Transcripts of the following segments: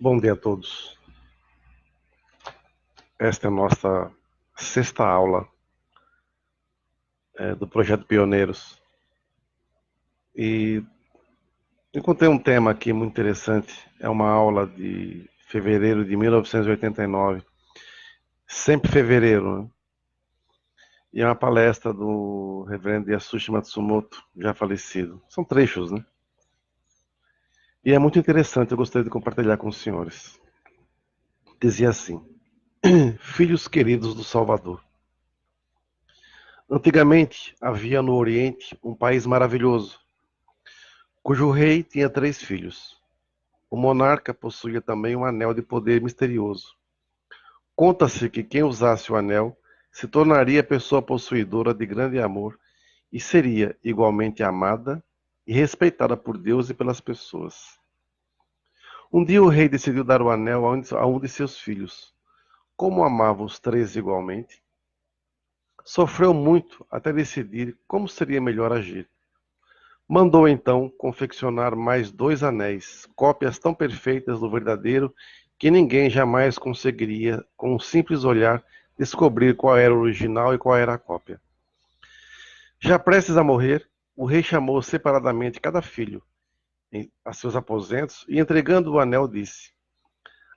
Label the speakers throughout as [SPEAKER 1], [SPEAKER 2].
[SPEAKER 1] Bom dia a todos. Esta é a nossa sexta aula do Projeto Pioneiros. E encontrei um tema aqui muito interessante. É uma aula de fevereiro de 1989. Sempre fevereiro, né? E é uma palestra do reverendo Yasushi Matsumoto, já falecido. São trechos, né? E é muito interessante, eu gostaria de compartilhar com os senhores. Dizia assim: Filhos queridos do Salvador. Antigamente havia no Oriente um país maravilhoso, cujo rei tinha 3 filhos. O monarca possuía também um anel de poder misterioso. Conta-se que quem usasse o anel se tornaria pessoa possuidora de grande amor e seria igualmente amada e respeitada por Deus e pelas pessoas. Um dia o rei decidiu dar o anel a um de seus filhos. Como amava os 3 igualmente, sofreu muito até decidir como seria melhor agir. Mandou então confeccionar mais 2 anéis, cópias tão perfeitas do verdadeiro que ninguém jamais conseguiria, com um simples olhar, descobrir qual era o original e qual era a cópia. Já prestes a morrer, o rei chamou separadamente cada filho a seus aposentos e, entregando o anel, disse: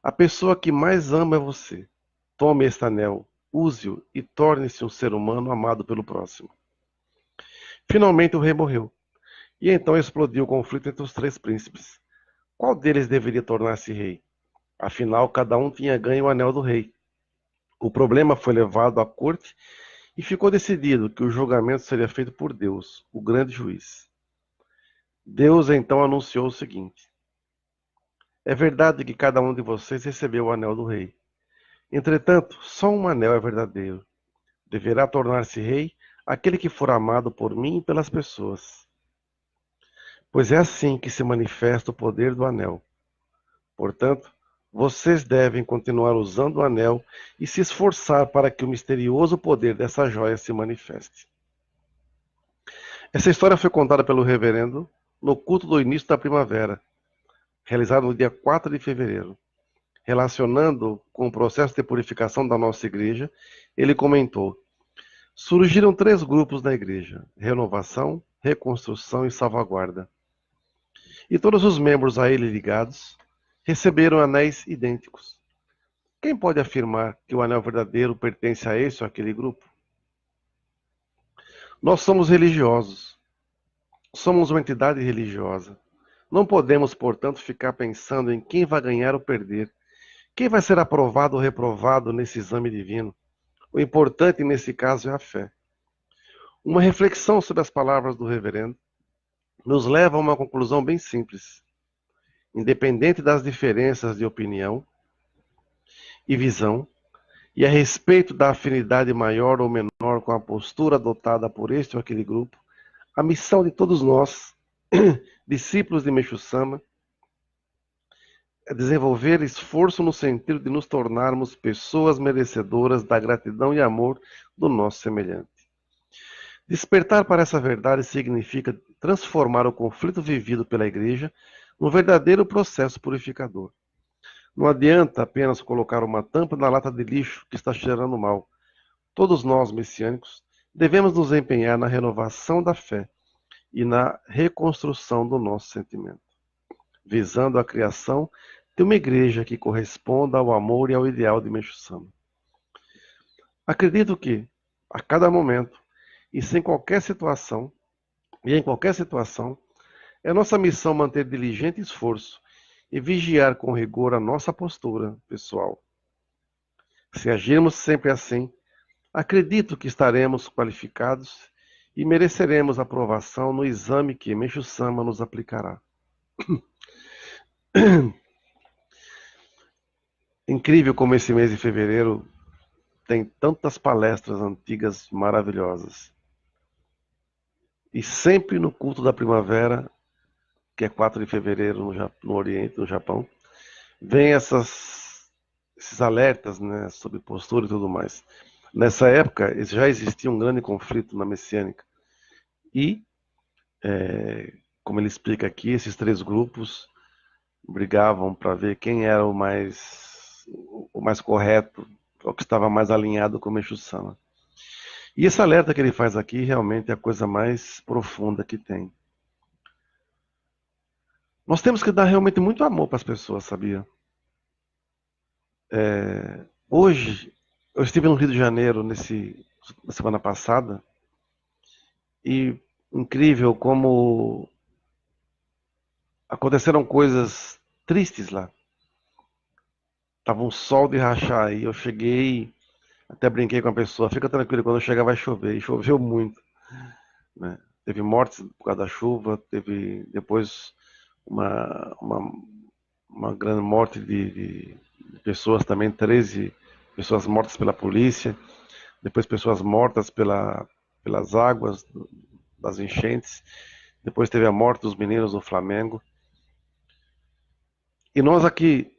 [SPEAKER 1] A pessoa que mais ama é você. Tome este anel, use-o e torne-se um ser humano amado pelo próximo. Finalmente o rei morreu. E então explodiu o conflito entre os 3 príncipes. Qual deles deveria tornar-se rei? Afinal, cada um tinha ganho o anel do rei. O problema foi levado à corte e ficou decidido que o julgamento seria feito por Deus, o grande juiz. Deus então anunciou o seguinte: É verdade que cada um de vocês recebeu o anel do rei. Entretanto, só um anel é verdadeiro. Deverá tornar-se rei aquele que for amado por mim e pelas pessoas. Pois é assim que se manifesta o poder do anel. Portanto, vocês devem continuar usando o anel e se esforçar para que o misterioso poder dessa joia se manifeste. Essa história foi contada pelo reverendo no culto do início da primavera, realizado no dia 4 de fevereiro. Relacionando com o processo de purificação da nossa igreja, ele comentou: surgiram 3 grupos na igreja: renovação, reconstrução e salvaguarda. E todos os membros a ele ligados receberam anéis idênticos. Quem pode afirmar que o anel verdadeiro pertence a esse ou aquele grupo? Nós somos religiosos, somos uma entidade religiosa. Não podemos, portanto, ficar pensando em quem vai ganhar ou perder, quem vai ser aprovado ou reprovado nesse exame divino. O importante nesse caso é a fé. Uma reflexão sobre as palavras do reverendo nos leva a uma conclusão bem simples. Independente das diferenças de opinião e visão, e a respeito da afinidade maior ou menor com a postura adotada por este ou aquele grupo, a missão de todos nós, discípulos de Meixo Sama, é desenvolver esforço no sentido de nos tornarmos pessoas merecedoras da gratidão e amor do nosso semelhante. Despertar para essa verdade significa transformar o conflito vivido pela Igreja num verdadeiro processo purificador. Não adianta apenas colocar uma tampa na lata de lixo que está cheirando mal. Todos nós, messiânicos, devemos nos empenhar na renovação da fé e na reconstrução do nosso sentimento, visando a criação de uma igreja que corresponda ao amor e ao ideal de Meixo Sama. Acredito que, a cada momento, e sem qualquer situação, e em qualquer situação, é nossa missão manter diligente esforço e vigiar com rigor a nossa postura pessoal. Se agirmos sempre assim, acredito que estaremos qualificados e mereceremos aprovação no exame que Meixo Sama nos aplicará. Incrível como esse mês de fevereiro tem tantas palestras antigas maravilhosas. E sempre no culto da primavera, que é 4 de fevereiro no Oriente, no Japão, vem esses alertas, né, sobre postura e tudo mais. Nessa época já existia um grande conflito na messiânica. E, como ele explica aqui, esses 3 grupos brigavam para ver quem era o mais correto, o que estava mais alinhado com o Meixo Sama. E esse alerta que ele faz aqui realmente é a coisa mais profunda que tem. Nós temos que dar realmente muito amor para as pessoas, sabia? Hoje, eu estive no Rio de Janeiro na semana passada e incrível como aconteceram coisas tristes lá. Tava um sol de rachar e eu cheguei, até brinquei com a pessoa, fica tranquilo, quando eu chegar vai chover. E choveu muito, né? Teve mortes por causa da chuva, teve depois uma, uma, uma grande morte de pessoas também, 13 pessoas mortas pela polícia, depois pessoas mortas pelas águas das enchentes, depois teve a morte dos meninos do Flamengo. E nós aqui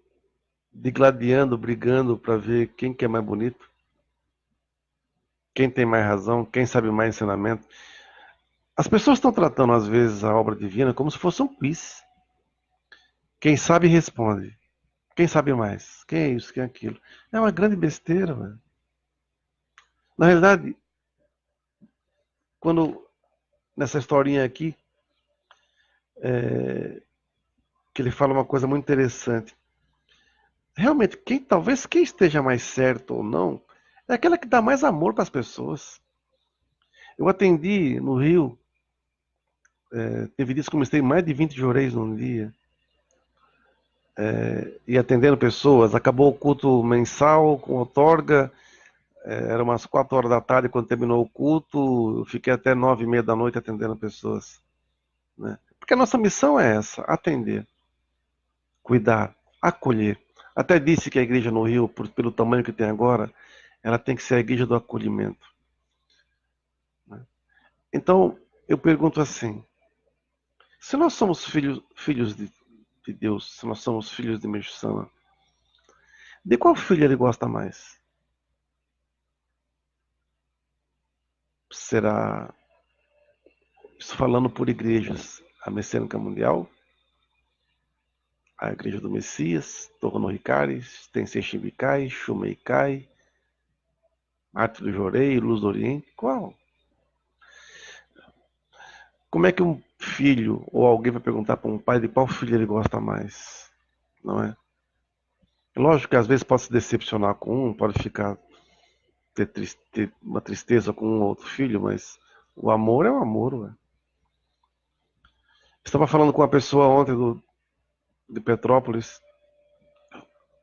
[SPEAKER 1] digladiando, brigando para ver quem que é mais bonito, quem tem mais razão, quem sabe mais ensinamento. As pessoas estão tratando, às vezes, a obra divina como se fosse um quiz. Quem sabe responde. Quem sabe mais? Quem é isso? Quem é aquilo? É uma grande besteira, velho. Na realidade, quando nessa historinha aqui, que ele fala uma coisa muito interessante. Realmente, talvez quem esteja mais certo ou não, é aquela que dá mais amor para as pessoas. Eu atendi no Rio, teve dias que eu comecei mais de 20 jureis num dia. E atendendo pessoas. Acabou o culto mensal com outorga, era umas 4 horas da tarde quando terminou o culto, eu fiquei até 9:30 da noite atendendo pessoas, né? Porque a nossa missão é essa, atender, cuidar, acolher. Até disse que a igreja no Rio, pelo tamanho que tem agora, ela tem que ser a igreja do acolhimento, né? Então, eu pergunto assim, se nós somos filhos de Deus, se nós somos filhos de Meixo Sama, de qual filho ele gosta mais? Será, isso falando por igrejas, a Messiânica Mundial, a Igreja do Messias, Torno Ricari, Tensei Shibikai, Shumeikai, Arte do Jorei, Luz do Oriente? Qual? Como é que um filho ou alguém vai perguntar para um pai de qual filho ele gosta mais? Não é? Lógico que às vezes pode se decepcionar com um, pode ter uma tristeza com um ou outro filho, mas o amor é o amor, ué. Estava falando com uma pessoa ontem de Petrópolis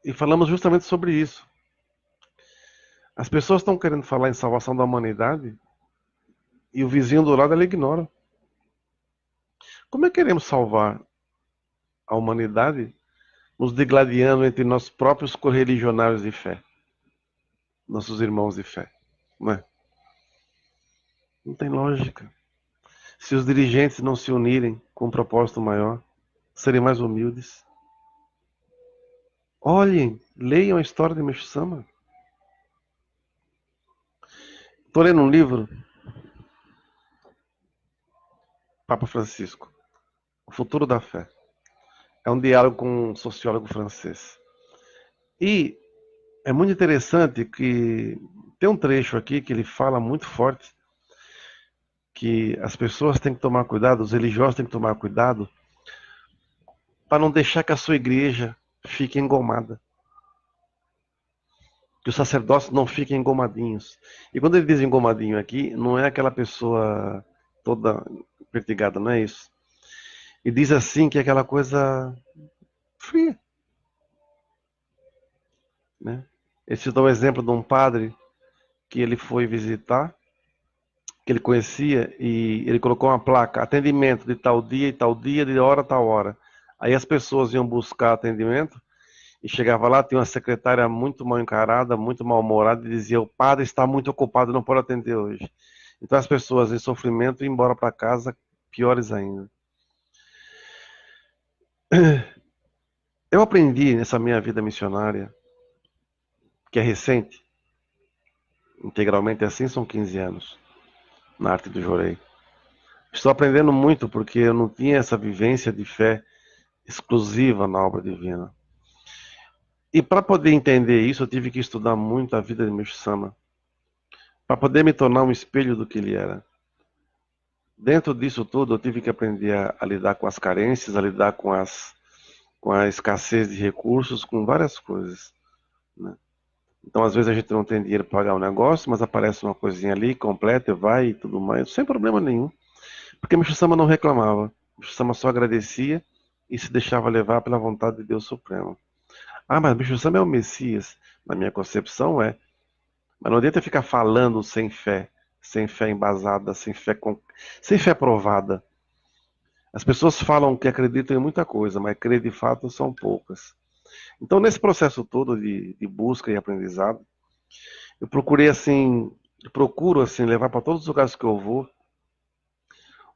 [SPEAKER 1] e falamos justamente sobre isso. As pessoas estão querendo falar em salvação da humanidade e o vizinho do lado ela ignora. Como é que queremos salvar a humanidade nos degladiando entre nossos próprios correligionários de fé, nossos irmãos de fé? Não é? Não tem lógica. Se os dirigentes não se unirem com um propósito maior, serem mais humildes. Olhem, leiam a história de Meixo Sama. Estou lendo um livro, Papa Francisco, O Futuro da Fé. É um diálogo com um sociólogo francês. E é muito interessante que tem um trecho aqui que ele fala muito forte que as pessoas têm que tomar cuidado, os religiosos têm que tomar cuidado para não deixar que a sua igreja fique engomada. Que os sacerdotes não fiquem engomadinhos. E quando ele diz engomadinho aqui, não é aquela pessoa toda pertigada, não é isso. E diz assim que é aquela coisa fria, né? Ele citou o exemplo de um padre que ele foi visitar, que ele conhecia, e ele colocou uma placa, atendimento de tal dia e tal dia, de hora a tal hora. Aí as pessoas iam buscar atendimento, e chegava lá, tinha uma secretária muito mal encarada, muito mal-humorada, e dizia, o padre está muito ocupado, não pode atender hoje. Então as pessoas em sofrimento iam embora para casa, piores ainda. Eu aprendi nessa minha vida missionária, que é recente, integralmente assim, são 15 anos, na arte do jorei. Estou aprendendo muito porque eu não tinha essa vivência de fé exclusiva na obra divina. E para poder entender isso, eu tive que estudar muito a vida de Meixo Sama, para poder me tornar um espelho do que ele era. Dentro disso tudo, eu tive que aprender a lidar com as carências, a lidar com a escassez de recursos, com várias coisas, né? Então, às vezes a gente não tem dinheiro para pagar um negócio, mas aparece uma coisinha ali, completa, e vai e tudo mais, sem problema nenhum. Porque Meixo Sama não reclamava. Meixo Sama só agradecia e se deixava levar pela vontade de Deus Supremo. Ah, mas Meixo Sama é o Messias. Na minha concepção é. Mas não adianta ficar falando sem fé embasada, sem fé provada. As pessoas falam que acreditam em muita coisa, mas crer de fato são poucas. Então, nesse processo todo de busca e aprendizado, eu procurei assim, procuro assim levar para todos os lugares que eu vou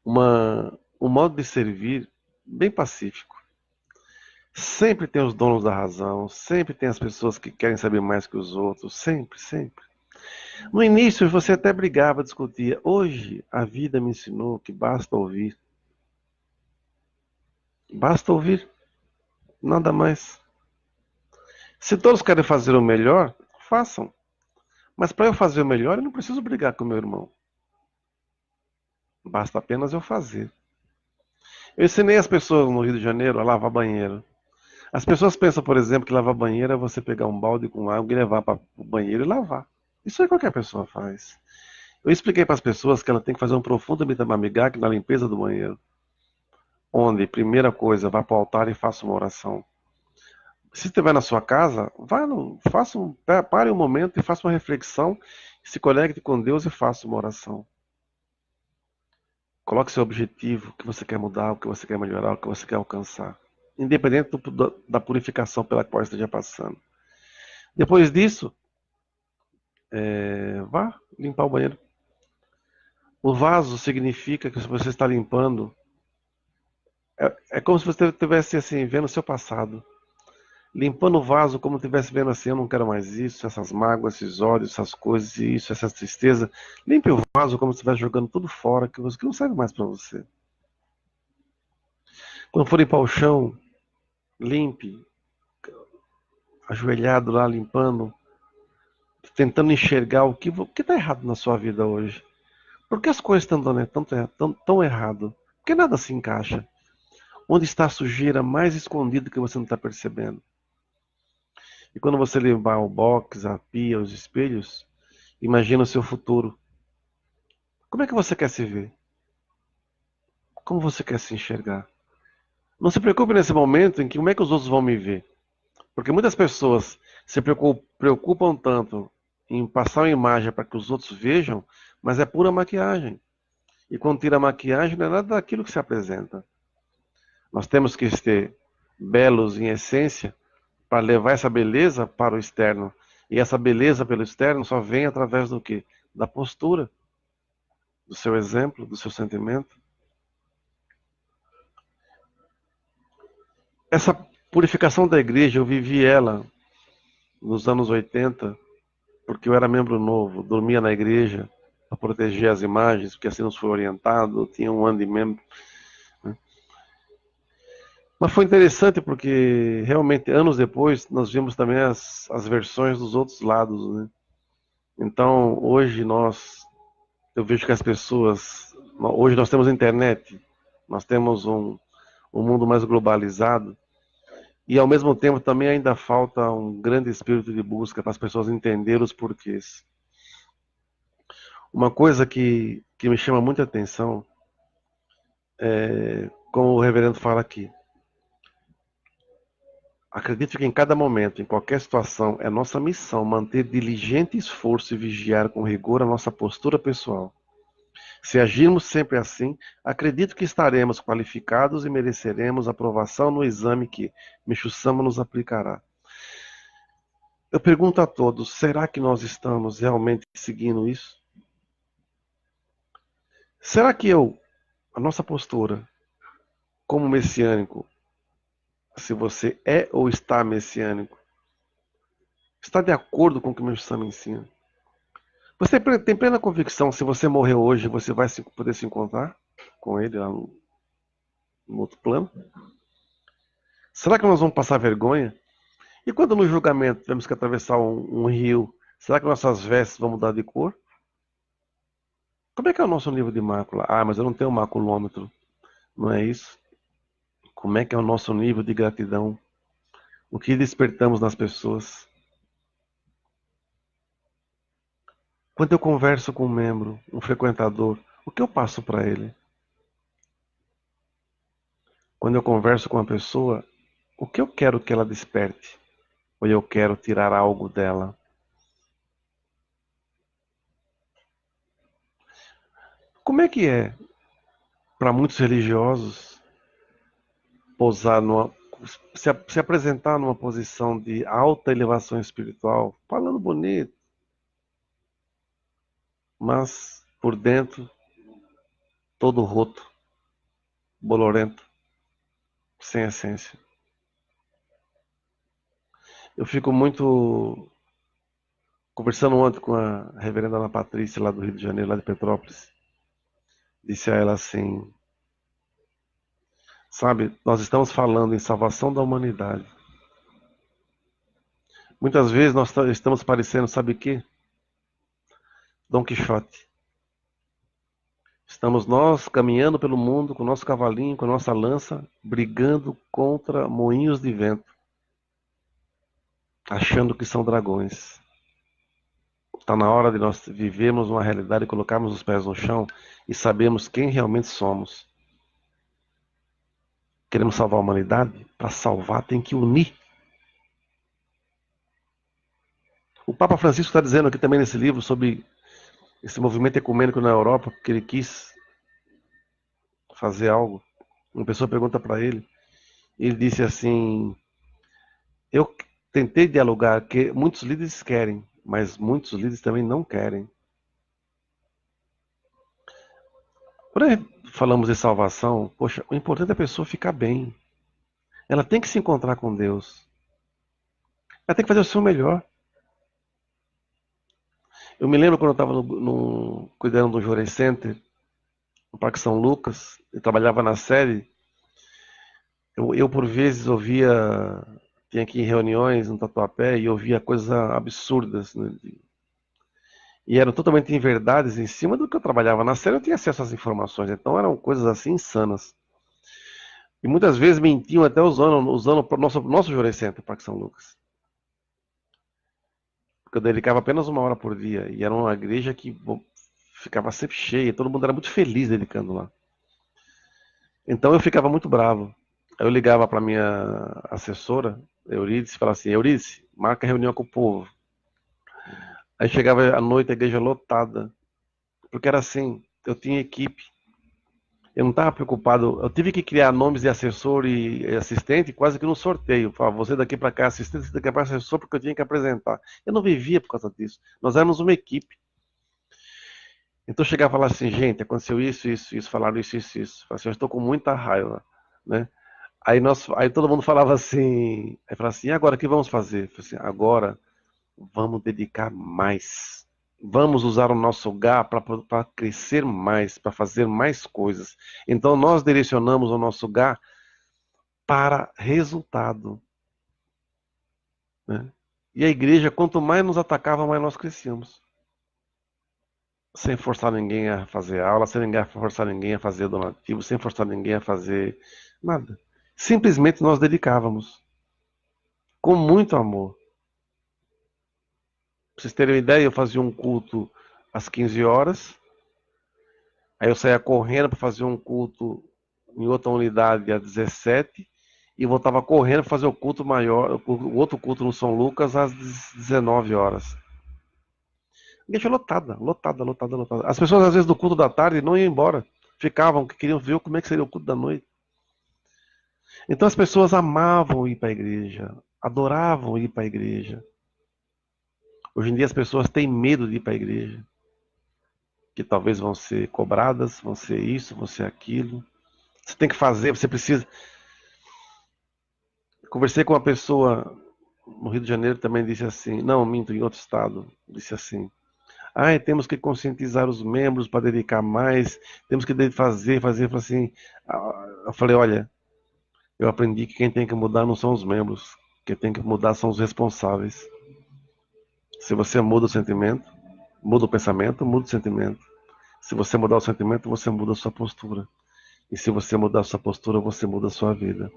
[SPEAKER 1] um modo de servir bem pacífico. Sempre tem os donos da razão, sempre tem as pessoas que querem saber mais que os outros, sempre, sempre. No início você até brigava, discutia. Hoje a vida me ensinou que basta ouvir. Basta ouvir, nada mais. Se todos querem fazer o melhor, façam. Mas para eu fazer o melhor, eu não preciso brigar com meu irmão. Basta apenas eu fazer. Eu ensinei as pessoas no Rio de Janeiro a lavar banheiro. As pessoas pensam, por exemplo, que lavar banheiro é você pegar um balde com água e levar para o banheiro e lavar. Isso aí qualquer pessoa faz. Eu expliquei para as pessoas que ela tem que fazer um profundo mitamamigak na limpeza do banheiro. Onde, primeira coisa, vá para o altar e faça uma oração. Se estiver na sua casa, pare um momento e faça uma reflexão, se conecte com Deus e faça uma oração. Coloque seu objetivo, o que você quer mudar, o que você quer melhorar, o que você quer alcançar. Independente da purificação pela qual esteja passando. Depois disso, vá limpar o banheiro. O vaso significa que você está limpando. É como se você estivesse assim, vendo o seu passado. Limpando o vaso como se estivesse vendo assim, eu não quero mais isso, essas mágoas, esses ódios, essas coisas, isso, essa tristeza. Limpe o vaso como se estivesse jogando tudo fora, que não serve mais para você. Quando for limpar o chão, limpe, ajoelhado lá, limpando, tentando enxergar o que está errado na sua vida hoje. Por que as coisas estão dando tão errado? Por que nada se encaixa? Onde está a sujeira mais escondida que você não está percebendo? E quando você limpar o box, a pia, os espelhos, imagina o seu futuro. Como é que você quer se ver? Como você quer se enxergar? Não se preocupe nesse momento em que como é que os outros vão me ver. Porque muitas pessoas se preocupam tanto em passar uma imagem para que os outros vejam, mas é pura maquiagem. E quando tira a maquiagem, não é nada daquilo que se apresenta. Nós temos que ser belos em essência para levar essa beleza para o externo. E essa beleza pelo externo só vem através do quê? Da postura, do seu exemplo, do seu sentimento. Essa purificação da igreja, eu vivi ela nos anos 80, porque eu era membro novo, dormia na igreja para proteger as imagens, porque assim nos foi orientado, tinha um ano de membro. Mas foi interessante porque realmente anos depois nós vimos também as versões dos outros lados, né? Então hoje eu vejo que as pessoas, hoje nós temos internet, nós temos um mundo mais globalizado e ao mesmo tempo também ainda falta um grande espírito de busca para as pessoas entenderem os porquês. Uma coisa que me chama muita atenção é como o reverendo fala aqui. Acredito que em cada momento, em qualquer situação, é nossa missão manter diligente esforço e vigiar com rigor a nossa postura pessoal. Se agirmos sempre assim, acredito que estaremos qualificados e mereceremos aprovação no exame que Meixo Sama nos aplicará. Eu pergunto a todos, será que nós estamos realmente seguindo isso? Será que a nossa postura como messiânico, se você é ou está messiânico, está de acordo com o que Meixo Sama ensina? Você tem plena convicção, se você morrer hoje, você vai poder se encontrar com ele lá no outro plano? Será que nós vamos passar vergonha? E quando no julgamento temos que atravessar um rio, será que nossas vestes vão mudar de cor? Como é que é o nosso nível de mácula? Ah, mas eu não tenho maculômetro. Não é isso? Como é que é o nosso nível de gratidão? O que despertamos nas pessoas? Quando eu converso com um membro, um frequentador, o que eu passo para ele? Quando eu converso com uma pessoa, o que eu quero que ela desperte? Ou eu quero tirar algo dela? Como é que é para muitos religiosos posar se apresentar numa posição de alta elevação espiritual, falando bonito, mas por dentro todo roto, bolorento, sem essência? Eu fico muito conversando ontem com a reverenda Ana Patrícia, lá do Rio de Janeiro, lá de Petrópolis. Disse a ela assim: sabe, nós estamos falando em salvação da humanidade. Muitas vezes nós estamos parecendo, sabe o quê? Dom Quixote. Estamos nós caminhando pelo mundo com o nosso cavalinho, com a nossa lança, brigando contra moinhos de vento, achando que são dragões. Está na hora de nós vivermos uma realidade e colocarmos os pés no chão e sabermos quem realmente somos. Queremos salvar a humanidade? Para salvar tem que unir. O Papa Francisco está dizendo aqui também nesse livro sobre esse movimento ecumênico na Europa, porque ele quis fazer algo. Uma pessoa pergunta para ele, ele disse assim: eu tentei dialogar, que muitos líderes querem, mas muitos líderes também não querem. Quando falamos de salvação, poxa, o importante é a pessoa ficar bem. Ela tem que se encontrar com Deus. Ela tem que fazer o seu melhor. Eu me lembro quando eu estava cuidando do Jorei Center, no Parque São Lucas, e trabalhava na sede. Eu por vezes ouvia, tinha aqui reuniões no Tatuapé e ouvia coisas absurdas, né? E eram totalmente inverdades em cima do que eu trabalhava na série, eu tinha acesso às informações, então eram coisas assim insanas. E muitas vezes mentiam até usando o nosso Jorei Center, Parque São Lucas. Porque eu dedicava apenas 1 hora por dia, e era uma igreja que ficava sempre cheia, todo mundo era muito feliz dedicando lá. Então eu ficava muito bravo. Aí eu ligava para minha assessora, Eurídice, e falava assim: Eurídice, marca reunião com o povo. Aí chegava à noite a igreja lotada, porque era assim, eu tinha equipe. Eu não estava preocupado, eu tive que criar nomes de assessor e assistente quase que no sorteio. Falava, você daqui para cá é assistente, você daqui para cá é assessor, porque eu tinha que apresentar. Eu não vivia por causa disso. Nós éramos uma equipe. Então eu chegava e falava assim, gente, aconteceu isso, falaram isso. Eu falava assim, eu estou com muita raiva, né? Aí todo mundo falava assim, aí falava assim, e agora o que vamos fazer? Eu falei assim, agora vamos dedicar mais. Vamos usar o nosso GA para crescer mais, para fazer mais coisas. Então nós direcionamos o nosso GA para resultado, né? E a igreja, quanto mais nos atacava, mais nós crescíamos. Sem forçar ninguém a fazer aula, sem forçar ninguém a fazer donativo, sem forçar ninguém a fazer nada. Simplesmente nós dedicávamos com muito amor. Pra vocês terem uma ideia, eu fazia um culto às 15 horas, aí eu saía correndo para fazer um culto em outra unidade às 17 e voltava correndo para fazer o culto maior, o outro culto no São Lucas às 19 horas. Igreja lotada. As pessoas às vezes do culto da tarde não iam embora, ficavam, que queriam ver como é que seria o culto da noite. Então as pessoas amavam ir para a igreja, adoravam ir para a igreja. Hoje em dia as pessoas têm medo de ir para a igreja, que talvez vão ser cobradas, vão ser isso, vão ser aquilo. Você tem que fazer, você precisa. Conversei com uma pessoa no Rio de Janeiro também disse assim, não, minto, em outro estado, disse assim, temos que conscientizar os membros para dedicar mais, temos que fazer, assim. Eu falei, olha, Eu aprendi que quem tem que mudar não são os membros, quem tem que mudar são os responsáveis. Se você muda o sentimento, muda o pensamento, muda o sentimento. Se você mudar o sentimento, você muda a sua postura. E se você mudar a sua postura, você muda a sua vida.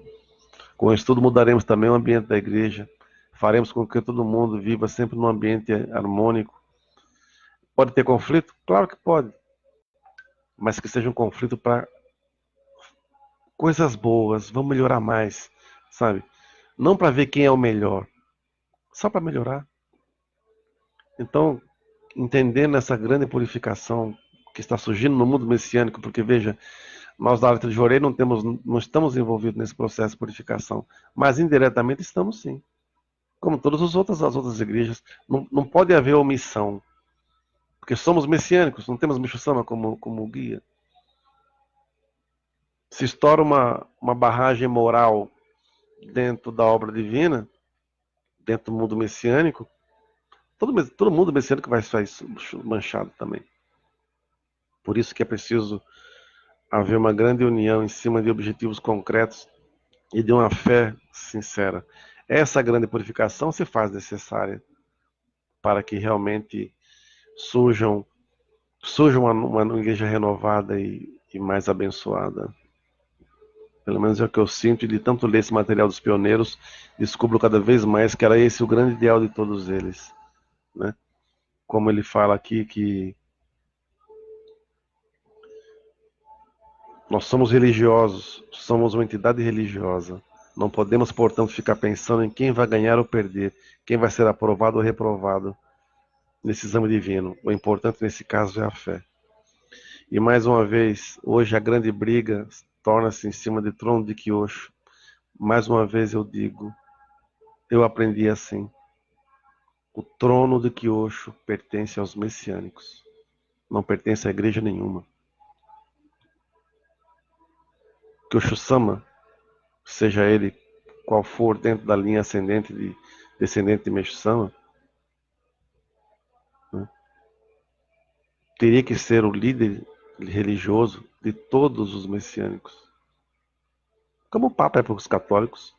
[SPEAKER 1] Com o estudo, mudaremos também o ambiente da igreja. Faremos com que todo mundo viva sempre num ambiente harmônico. Pode ter conflito? Claro que pode. Mas que seja um conflito para coisas boas, vamos melhorar mais, sabe? Não para ver quem é o melhor, só para melhorar. Então, entendendo essa grande purificação que está surgindo no mundo messiânico, porque veja, nós da Alta de Jorei não estamos envolvidos nesse processo de purificação, mas indiretamente estamos sim. Como todas as outras igrejas, não pode haver omissão, porque somos messiânicos, não temos Micho-sama como guia. Se estoura uma barragem moral dentro da obra divina, dentro do mundo messiânico, todo mundo messiânico vai sair manchado também. Por isso que é preciso haver uma grande união em cima de objetivos concretos e de uma fé sincera. Essa grande purificação se faz necessária para que realmente surja uma igreja renovada e mais abençoada. Pelo menos é o que eu sinto, e de tanto ler esse material dos pioneiros, descubro cada vez mais que era esse o grande ideal de todos eles, né? Como ele fala aqui que nós somos religiosos, somos uma entidade religiosa. Não podemos, portanto, ficar pensando em quem vai ganhar ou perder, quem vai ser aprovado ou reprovado nesse exame divino. O importante nesse caso é a fé. E mais uma vez, hoje a grande briga torna-se em cima do trono de Kyosho. Mais uma vez eu digo, eu aprendi assim. O trono de Kyosho pertence aos messiânicos, não pertence a igreja nenhuma. Kyosho-sama, seja ele qual for dentro da linha descendente de Meixo-sama, né, teria que ser o líder religioso de todos os messiânicos, como o Papa é para os católicos.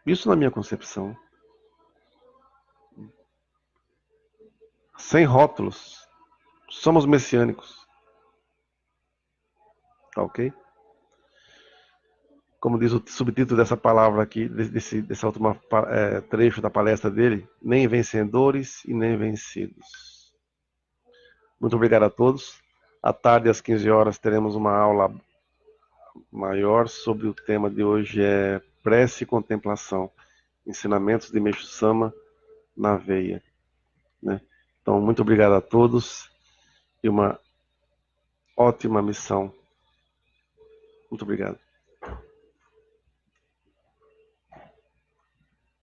[SPEAKER 1] Isso na minha concepção. Sem rótulos. Somos messiânicos. Tá ok? Como diz o subtítulo dessa palavra aqui, dessa última trecho da palestra dele, nem vencedores e nem vencidos. Muito obrigado a todos. À tarde, às 15 horas, teremos uma aula maior sobre o tema de hoje, é prece e contemplação. Ensinamentos de Meixo-sama na veia. Né? Então, muito obrigado a todos e uma ótima missão. Muito obrigado.